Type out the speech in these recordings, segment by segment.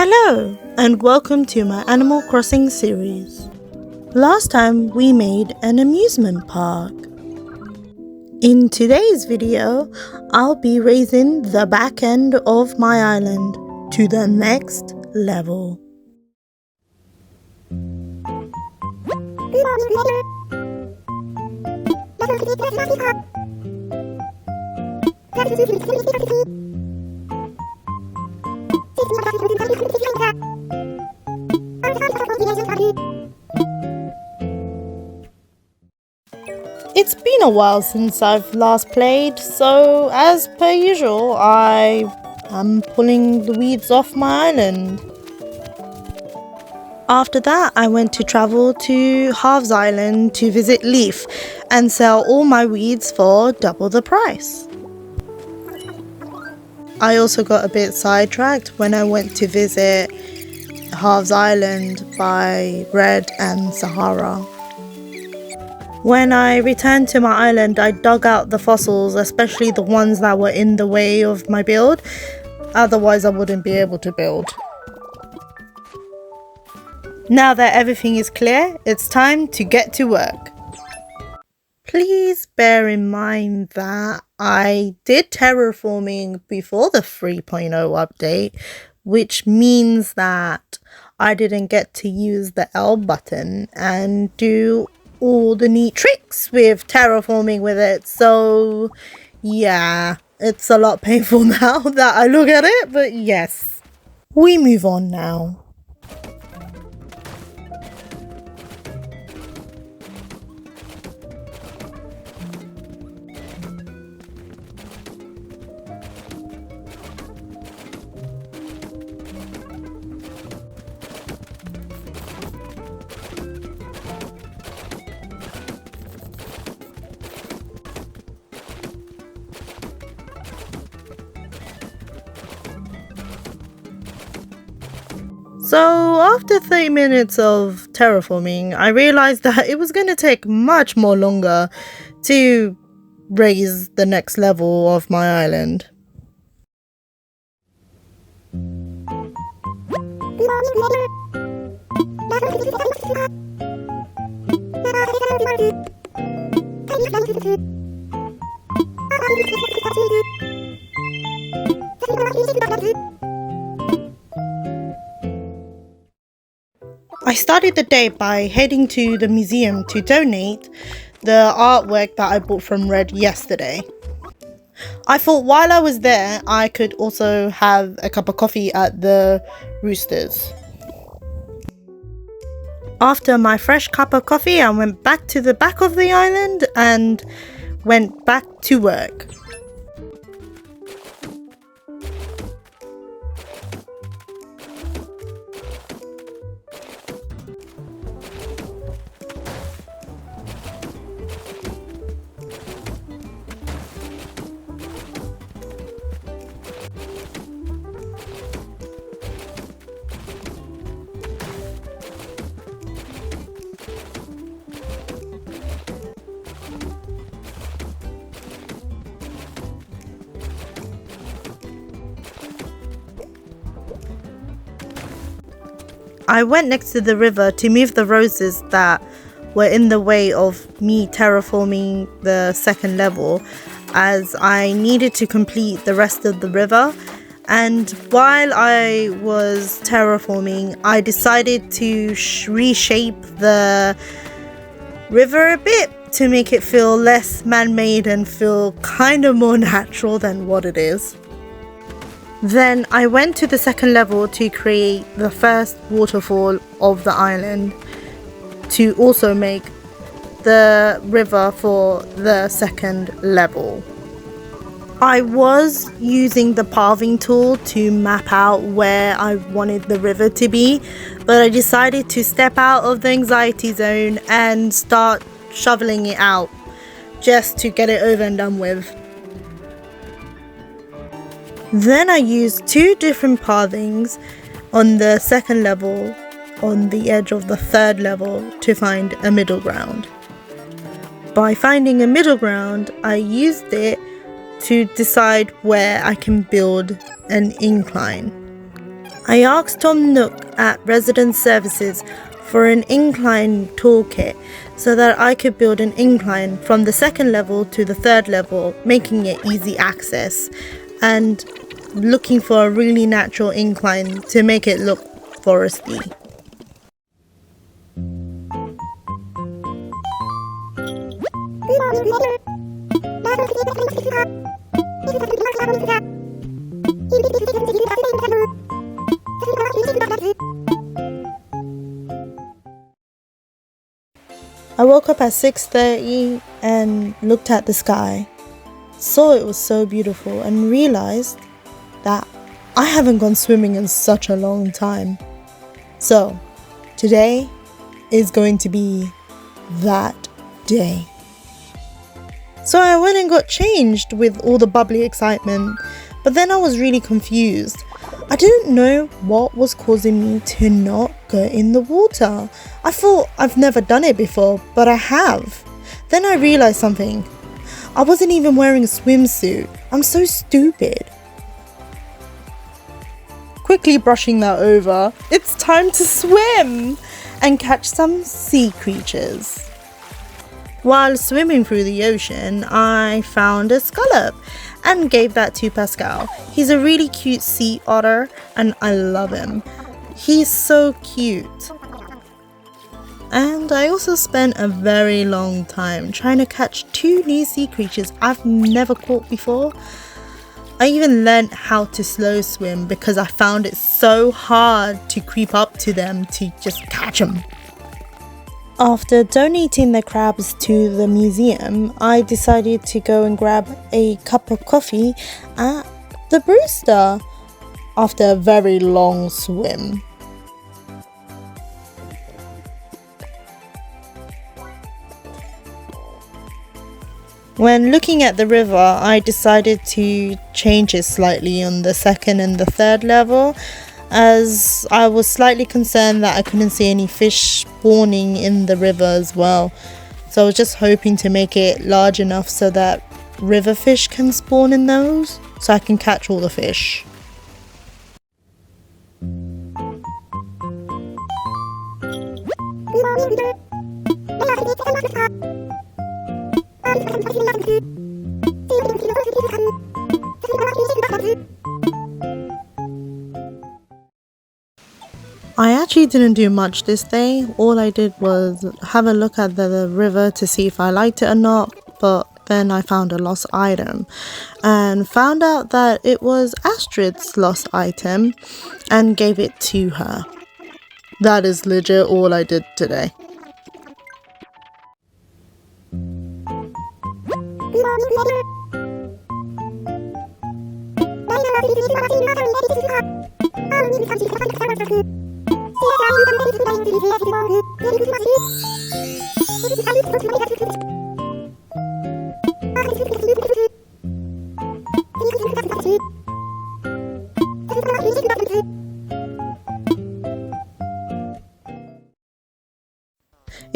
Hello and welcome to my Animal Crossing series. Last time we made an amusement park. In today's video, I'll be raising the back end of my island to the next level. It's been a while since I've last played, so as per usual, I am pulling the weeds off my island. After that, I went to travel to Halves Island to visit Leaf and sell all my weeds for double the price. I also got a bit sidetracked when I went to visit Halves Island by Red and Sahara. When I returned to my island, I dug out the fossils, especially the ones that were in the way of my build. Otherwise, I wouldn't be able to build. Now that everything is clear, it's time to get to work. Please bear in mind that I did terraforming before the 3.0 update, which means that I didn't get to use the L button and do all the neat tricks with terraforming with it. So yeah, it's a lot painful now that I look at it, but yes. We move on now. So after 30 minutes of terraforming, I realized that it was going to take much more longer to raise the next level of my island. I started the day by heading to the museum to donate the artwork that I bought from Red yesterday. I thought while I was there, I could also have a cup of coffee at the Roosters. After my fresh cup of coffee, I went back to the back of the island and went back to work. I went next to the river to move the roses that were in the way of me terraforming the second level, as I needed to complete the rest of the river. And while I was terraforming, I decided to reshape the river a bit to make it feel less man-made and feel kind of more natural than what it is. Then I went to the second level to create the first waterfall of the island to also make the river for the second level. I was using the pathing tool to map out where I wanted the river to be, but I decided to step out of the anxiety zone and start shoveling it out just to get it over and done with. Then I used two different pathings on the second level on the edge of the third level to find a middle ground. By finding a middle ground, I used it to decide where I can build an incline. I asked Tom Nook at Resident Services for an incline toolkit so that I could build an incline from the second level to the third level, making it easy access, and looking for a really natural incline to make it look foresty. I woke up at 6:30 and looked at the sky, saw it was so beautiful, and realized that I haven't gone swimming in such a long time. So today is going to be that day. So I went and got changed with all the bubbly excitement, but then I was really confused. I didn't know what was causing me to not go in the water. I thought I've never done it before, but I have. Then I realized something. I wasn't even wearing a swimsuit. I'm so stupid. Quickly brushing that over, it's time to swim and catch some sea creatures. While swimming through the ocean, I found a scallop and gave that to Pascal. He's a really cute sea otter and I love him. He's so cute. And I also spent a very long time trying to catch 2 new sea creatures I've never caught before. I even learned how to slow swim because I found it so hard to creep up to them to just catch them. After donating the crabs to the museum, I decided to go and grab a cup of coffee at the Brewster after a very long swim. When looking at the river, I decided to change it slightly on the second and the third level, as I was slightly concerned that I couldn't see any fish spawning in the river as well. So I was just hoping to make it large enough so that river fish can spawn in those, so I can catch all the fish. I actually didn't do much this day. All I did was have a look at the river to see if I liked it or not, but then I found a lost item and found out that it was Astrid's lost item and gave it to her. That is legit all I did today.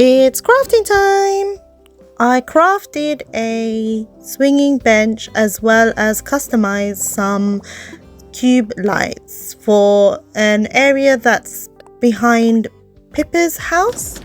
It's crafting time! I crafted a swinging bench as well as customized some cube lights for an area that's behind Pippa's house.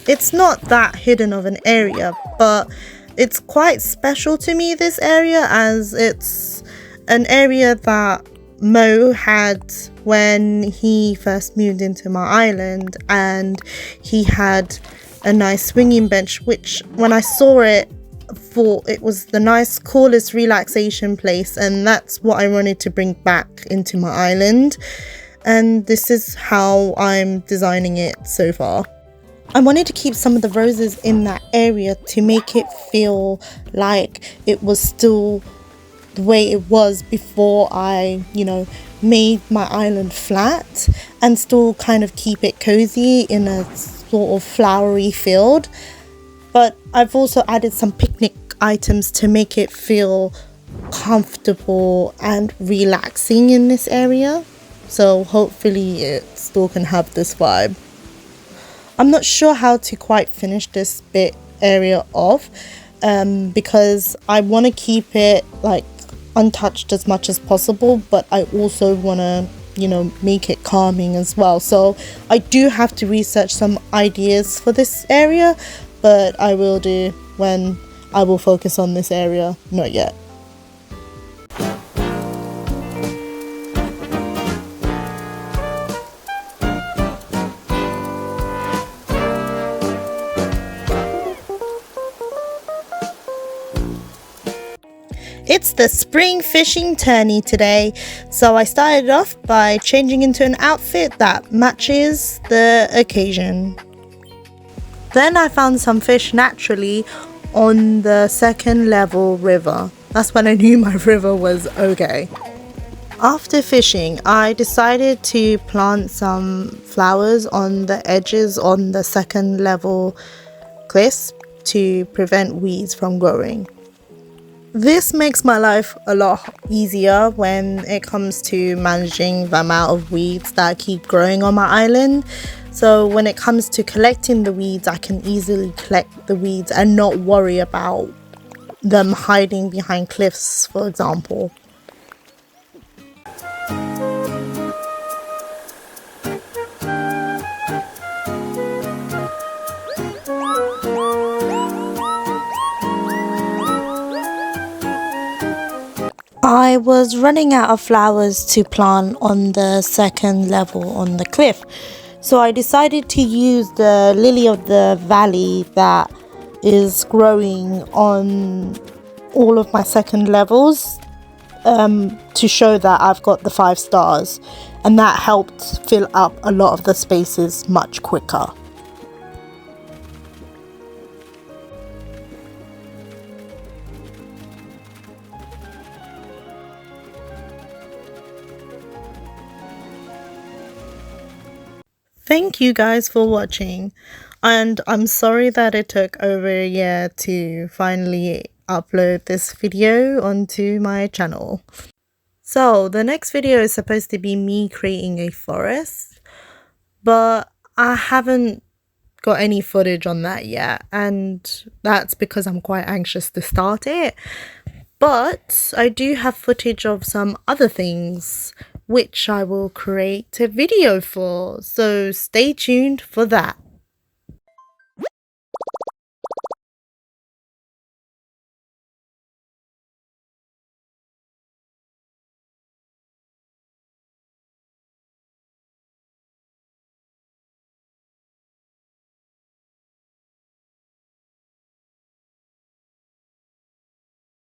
It's not that hidden of an area, but it's quite special to me, this area, as it's an area that Mo had when he first moved into my island, and he had a nice swinging bench, which when I saw it, thought it was the nice, coolest relaxation place, and that's what I wanted to bring back into my island. And this is how I'm designing it so far. I wanted to keep some of the roses in that area to make it feel like it was still the way it was before I, made my island flat, and still kind of keep it cozy in a sort of flowery field. But I've also added some picnic items to make it feel comfortable and relaxing in this area. So hopefully it still can have this vibe. I'm not sure how to quite finish this bit area off because I want to keep it like untouched as much as possible, but I also want to make it calming as well. So I do have to research some ideas for this area, but I will do when I will focus on this area, not yet. It's the spring fishing tourney today, so I started off by changing into an outfit that matches the occasion. Then I found some fish naturally on the second level river. That's when I knew my river was okay. After fishing, I decided to plant some flowers on the edges on the second level cliffs to prevent weeds from growing. This makes my life a lot easier when it comes to managing the amount of weeds that keep growing on my island. So when it comes to collecting the weeds, I can easily collect the weeds and not worry about them hiding behind cliffs, for example. I was running out of flowers to plant on the second level on the cliff, so I decided to use the lily of the valley that is growing on all of my second levels to show that I've got the 5 stars, and that helped fill up a lot of the spaces much quicker. Thank you guys for watching, and I'm sorry that it took over a year to finally upload this video onto my channel. So the next video is supposed to be me creating a forest, but I haven't got any footage on that yet, and that's because I'm quite anxious to start it. But I do have footage of some other things which I will create a video for, so stay tuned for that.